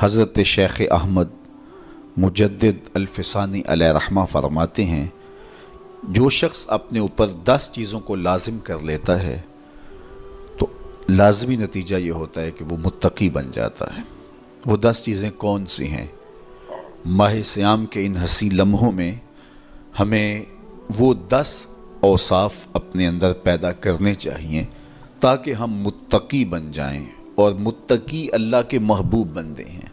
حضرت شیخ احمد مجدد الفسانی علیہ رحمہ فرماتے ہیں، جو شخص اپنے اوپر 10 چیزوں کو لازم کر لیتا ہے تو لازمی نتیجہ یہ ہوتا ہے کہ وہ متقی بن جاتا ہے۔ وہ 10 چیزیں کون سی ہیں؟ ماہ صیام کے ان حسین لمحوں میں ہمیں وہ 10 اوصاف اپنے اندر پیدا کرنے چاہیے تاکہ ہم متقی بن جائیں، اور متقی اللہ کے محبوب بندے ہیں۔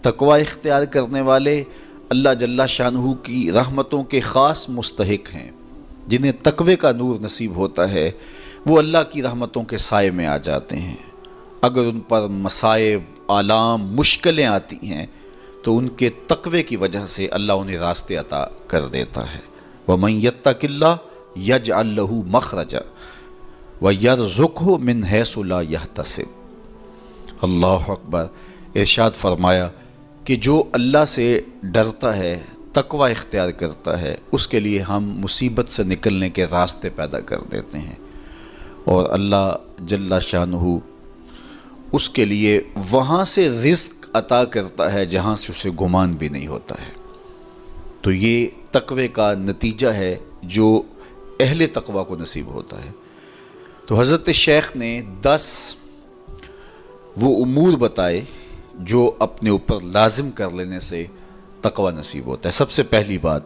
تقوی اختیار کرنے والے اللہ جل شانہ کی رحمتوں کے خاص مستحق ہیں۔ جنہیں تقوی کا نور نصیب ہوتا ہے وہ اللہ کی رحمتوں کے سائے میں آ جاتے ہیں۔ اگر ان پر مصائب، آلام، مشکلیں آتی ہیں تو ان کے تقوی کی وجہ سے اللہ انہیں راستے عطا کر دیتا ہے۔ وَمَن يَتَّقِ اللَّهَ يَجْعَل لَّهُ مَخْرَجًا وَيَرْزُقْهُ مِنْ حَيْثُ لَا يَحْتَسِبُ۔ اللہ اکبر۔ ارشاد فرمایا کہ جو اللہ سے ڈرتا ہے، تقوی اختیار کرتا ہے، اس کے لیے ہم مصیبت سے نکلنے کے راستے پیدا کر دیتے ہیں، اور اللہ جل شانہ اس کے لیے وہاں سے رزق عطا کرتا ہے جہاں سے اسے گمان بھی نہیں ہوتا ہے۔ تو یہ تقوی کا نتیجہ ہے جو اہل تقوی کو نصیب ہوتا ہے۔ تو حضرت شیخ نے 10 وہ امور بتائے جو اپنے اوپر لازم کر لینے سے تقوی نصیب ہوتا ہے۔ سب سے پہلی بات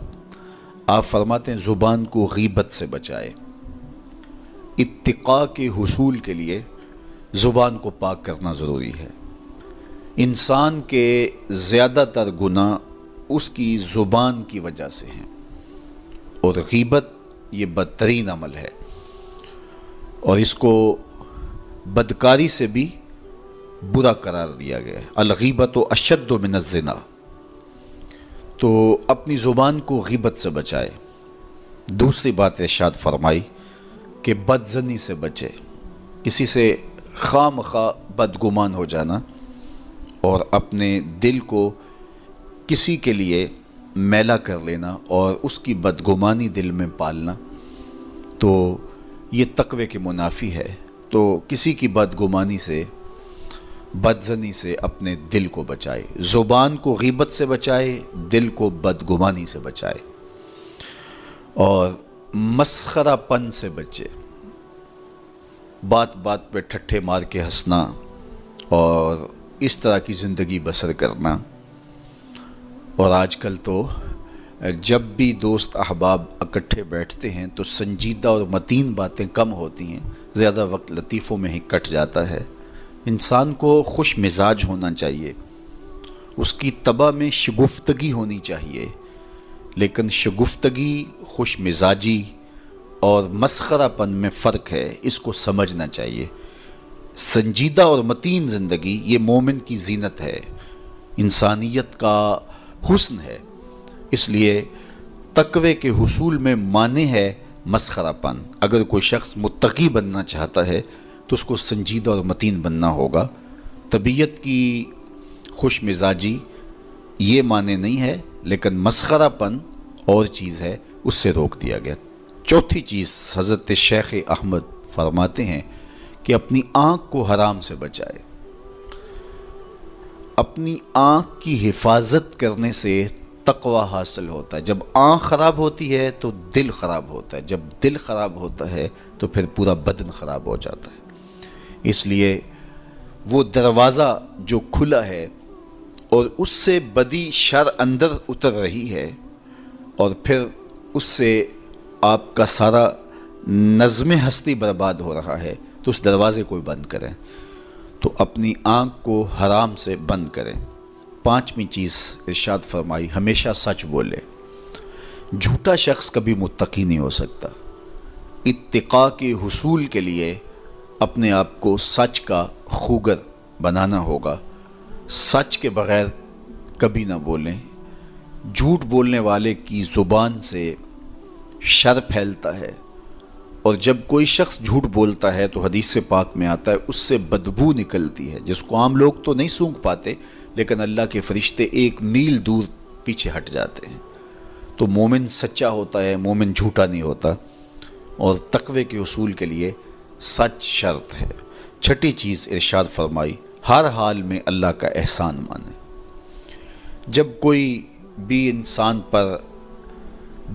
آپ فرماتے ہیں زبان کو غیبت سے بچائے۔ اتقاء کے حصول کے لیے زبان کو پاک کرنا ضروری ہے۔ انسان کے زیادہ تر گناہ اس کی زبان کی وجہ سے ہیں، اور غیبت یہ بدترین عمل ہے، اور اس کو بدکاری سے بھی برا قرار دیا گیا ہے۔ الغیبت اشد من الزنا۔ تو اپنی زبان کو غیبت سے بچائے۔ دوسری بات ارشاد فرمائی کہ بدظنی سے بچے، کسی سے خواہ مخواہ بدگمان ہو جانا اور اپنے دل کو کسی کے لیے میلا کر لینا اور اس کی بدگمانی دل میں پالنا، تو یہ تقوی کے منافی ہے۔ تو کسی کی بدگمانی سے، بدظنی سے اپنے دل کو بچائے، زبان کو غیبت سے بچائے، دل کو بدگمانی سے بچائے، اور مسخرہ پن سے بچے۔ بات بات پہ ٹھٹھے مار کے ہنسنا اور اس طرح کی زندگی بسر کرنا۔ اور آج کل تو جب بھی دوست احباب اکٹھے بیٹھتے ہیں تو سنجیدہ اور متین باتیں کم ہوتی ہیں، زیادہ وقت لطیفوں میں ہی کٹ جاتا ہے۔ انسان کو خوش مزاج ہونا چاہیے، اس کی طبع میں شگفتگی ہونی چاہیے، لیکن شگفتگی، خوش مزاجی اور مسخرہ پن میں فرق ہے، اس کو سمجھنا چاہیے۔ سنجیدہ اور متین زندگی یہ مومن کی زینت ہے، انسانیت کا حسن ہے۔ اس لیے تقوی کے حصول میں مانع ہے مسخرہ پن۔ اگر کوئی شخص متقی بننا چاہتا ہے تو اس کو سنجیدہ اور متین بننا ہوگا۔ طبیعت کی خوش مزاجی یہ معنی نہیں ہے، لیکن مسخرہ پن اور چیز ہے، اس سے روک دیا گیا۔ چوتھی چیز حضرت شیخ احمد فرماتے ہیں کہ اپنی آنکھ کو حرام سے بچائے۔ اپنی آنکھ کی حفاظت کرنے سے تقوی حاصل ہوتا ہے۔ جب آنکھ خراب ہوتی ہے تو دل خراب ہوتا ہے، جب دل خراب ہوتا ہے تو پھر پورا بدن خراب ہو جاتا ہے۔ اس لیے وہ دروازہ جو کھلا ہے اور اس سے بدی شر اندر اتر رہی ہے، اور پھر اس سے آپ کا سارا نظم ہستی برباد ہو رہا ہے، تو اس دروازے کو بند کریں۔ تو اپنی آنکھ کو حرام سے بند کریں۔ پانچویں چیز ارشاد فرمائی، ہمیشہ سچ بولے۔ جھوٹا شخص کبھی متقی نہیں ہو سکتا۔ اتقاء کے حصول کے لیے اپنے آپ کو سچ کا خوگر بنانا ہوگا۔ سچ کے بغیر کبھی نہ بولیں۔ جھوٹ بولنے والے کی زبان سے شر پھیلتا ہے، اور جب کوئی شخص جھوٹ بولتا ہے تو حدیث پاک میں آتا ہے اس سے بدبو نکلتی ہے، جس کو عام لوگ تو نہیں سونگھ پاتے، لیکن اللہ کے فرشتے 1 میل دور پیچھے ہٹ جاتے ہیں۔ تو مومن سچا ہوتا ہے، مومن جھوٹا نہیں ہوتا، اور تقوی کے اصول کے لیے سچ شرط ہے۔ چھٹی چیز ارشاد فرمائی، ہر حال میں اللہ کا احسان مانے۔ جب کوئی بھی انسان پر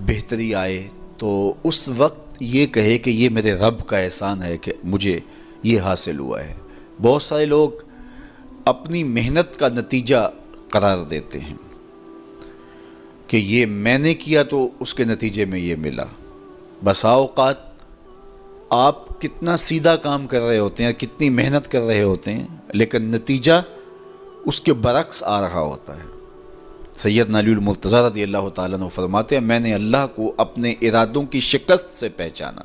بہتری آئے تو اس وقت یہ کہے کہ یہ میرے رب کا احسان ہے کہ مجھے یہ حاصل ہوا ہے۔ بہت سارے لوگ اپنی محنت کا نتیجہ قرار دیتے ہیں کہ یہ میں نے کیا تو اس کے نتیجے میں یہ ملا۔ بسا اوقات آپ کتنا سیدھا کام کر رہے ہوتے ہیں، کتنی محنت کر رہے ہوتے ہیں، لیکن نتیجہ اس کے برعکس آ رہا ہوتا ہے۔ سیدنا علی المرتضیٰ رضی اللہ تعالیٰ عنہ فرماتے ہیں میں نے اللہ کو اپنے ارادوں کی شکست سے پہچانا،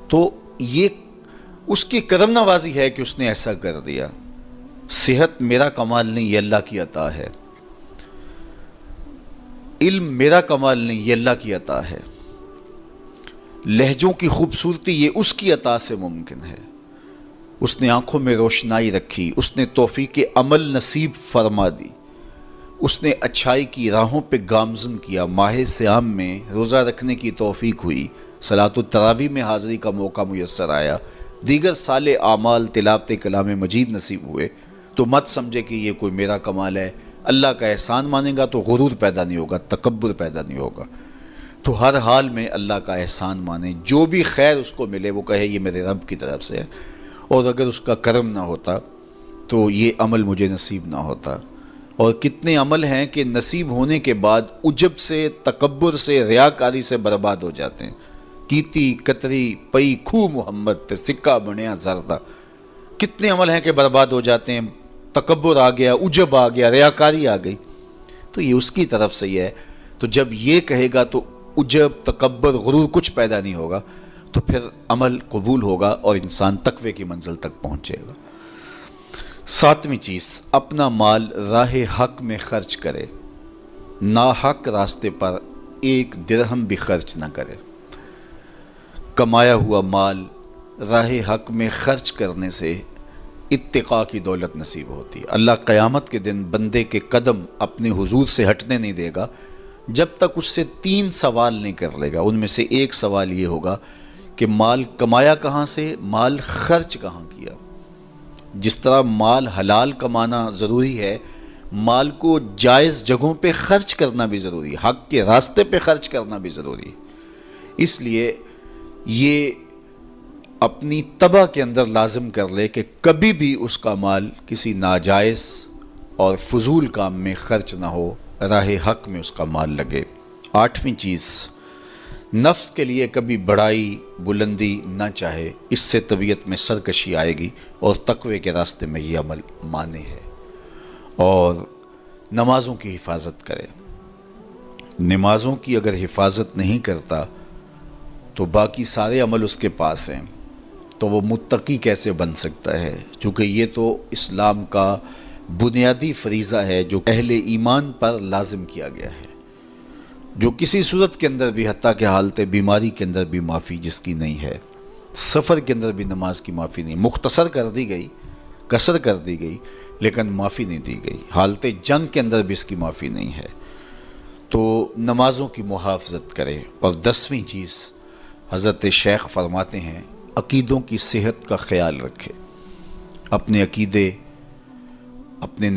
تو یہ اس کی کرم نوازی ہے کہ اس نے ایسا کر دیا۔ صحت میرا کمال نہیں، یہ اللہ کی عطا ہے۔ علم میرا کمال نہیں، یہ اللہ کی عطا ہے۔ لہجوں کی خوبصورتی یہ اس کی عطا سے ممکن ہے۔ اس نے آنکھوں میں روشنائی رکھی، اس نے توفیق عمل نصیب فرما دی، اس نے اچھائی کی راہوں پہ گامزن کیا۔ ماہ صیام میں روزہ رکھنے کی توفیق ہوئی، صلاۃ التراویح میں حاضری کا موقع میسر آیا، دیگر صالح اعمال تلاوت کلام مجید نصیب ہوئے، تو مت سمجھے کہ یہ کوئی میرا کمال ہے۔ اللہ کا احسان مانے گا تو غرور پیدا نہیں ہوگا، تکبر پیدا نہیں ہوگا۔ تو ہر حال میں اللہ کا احسان مانے، جو بھی خیر اس کو ملے وہ کہے یہ میرے رب کی طرف سے ہے، اور اگر اس کا کرم نہ ہوتا تو یہ عمل مجھے نصیب نہ ہوتا۔ اور کتنے عمل ہیں کہ نصیب ہونے کے بعد عجب سے، تکبر سے، ریاکاری سے برباد ہو جاتے ہیں۔ کیتی کتری پئی کھو محمد تے سکہ بنیا زردہ، کتنے عمل ہیں کہ برباد ہو جاتے ہیں، تکبر آ گیا، عجب آ گیا، ریاکاری آ گئی، تو یہ اس کی طرف سے ہی ہے۔ تو جب یہ کہے گا تو عجب، تکبر، غرور کچھ پیدا نہیں ہوگا، تو پھر عمل قبول ہوگا اور انسان تقوی کی منزل تک پہنچے گا۔ ساتویں چیز، اپنا مال راہ حق میں خرچ کرے، ناحق راستے پر ایک درہم بھی خرچ نہ کرے۔ کمایا ہوا مال راہ حق میں خرچ کرنے سے اتقاء کی دولت نصیب ہوتی ہے۔ اللہ قیامت کے دن بندے کے قدم اپنے حضور سے ہٹنے نہیں دے گا جب تک اس سے 3 سوال نہیں کر لے گا۔ ان میں سے ایک سوال یہ ہوگا کہ مال کمایا کہاں سے، مال خرچ کہاں کیا۔ جس طرح مال حلال کمانا ضروری ہے، مال کو جائز جگہوں پہ خرچ کرنا بھی ضروری ہے، حق کے راستے پہ خرچ کرنا بھی ضروری ہے۔ اس لیے یہ اپنی طبع کے اندر لازم کر لے کہ کبھی بھی اس کا مال کسی ناجائز اور فضول کام میں خرچ نہ ہو، راہ حق میں اس کا مال لگے۔ 8ویں چیز، نفس کے لیے کبھی بڑائی بلندی نہ چاہے، اس سے طبیعت میں سرکشی آئے گی اور تقوی کے راستے میں یہ عمل مانے ہے۔ اور نمازوں کی حفاظت کرے۔ نمازوں کی اگر حفاظت نہیں کرتا تو باقی سارے عمل اس کے پاس ہیں، تو وہ متقی کیسے بن سکتا ہے؟ چونکہ یہ تو اسلام کا بنیادی فریضہ ہے جو اہل ایمان پر لازم کیا گیا ہے، جو کسی صورت کے اندر بھی، حتیٰ کہ حالت بیماری کے اندر بھی معافی جس کی نہیں ہے، سفر کے اندر بھی نماز کی معافی نہیں، مختصر کر دی گئی، قصر کر دی گئی، لیکن معافی نہیں دی گئی، حالت جنگ کے اندر بھی اس کی معافی نہیں ہے۔ تو نمازوں کی محافظت کرے۔ اور 10ویں چیز، حضرت شیخ فرماتے ہیں عقیدوں کی صحت کا خیال رکھے، اپنے عقیدے، اپنے